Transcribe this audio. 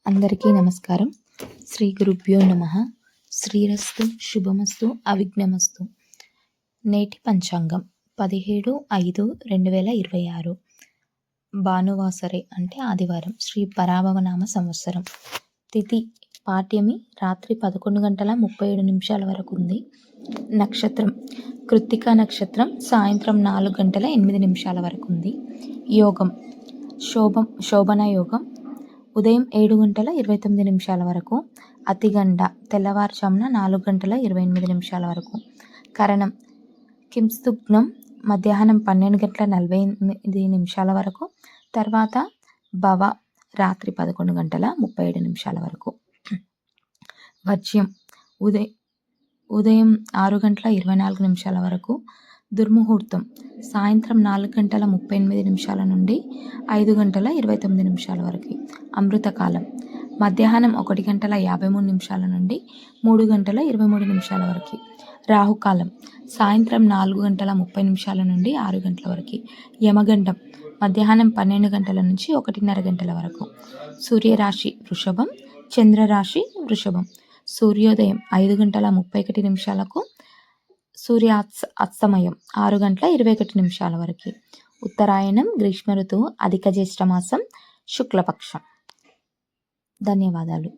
అందరికీ నమస్కారం. శ్రీ గురుభ్యో నమః. శ్రీరస్తు శుభమస్తు అవిఘ్నమస్తు. నేటి పంచాంగం 17/5/2026 భానువాసరే అంటే ఆదివారం. శ్రీ పరాభవనామ సంవత్సరం. తిథి పాడ్యమి రాత్రి 11:37 వరకు ఉంది. నక్షత్రం కృత్తికా నక్షత్రం సాయంత్రం 4:08 వరకు ఉంది. యోగం శోభన యోగం ఉదయం 7:29 వరకు, అతిగండ తెల్లవారుజామున 4:28 వరకు. కరణం కింస్తుగ్నం మధ్యాహ్నం 12:48 వరకు, తర్వాత భవ రాత్రి 11:37 వరకు. వర్జ్యం ఉదయం 6:24 వరకు, దుర్ముహూర్తం సాయంత్రం 4:38 నుండి 5:29 వరకు. అమృతకాలం మధ్యాహ్నం 1:53 నుండి 3:23 వరకు. రాహుకాలం సాయంత్రం 4:30 నుండి 6 గంటల వరకు. యమగండం మధ్యాహ్నం 12 గంటల నుంచి 1:30 గంటల వరకు. సూర్యరాశి వృషభం, చంద్రరాశి వృషభం. సూర్యోదయం 5:31 సూర్యాస్తమయం 6:21 వరకు. ఉత్తరాయణం గ్రీష్మ ఋతువు, అధిక జ్యేష్ఠ మాసం, శుక్లపక్షం. ధన్యవాదాలు.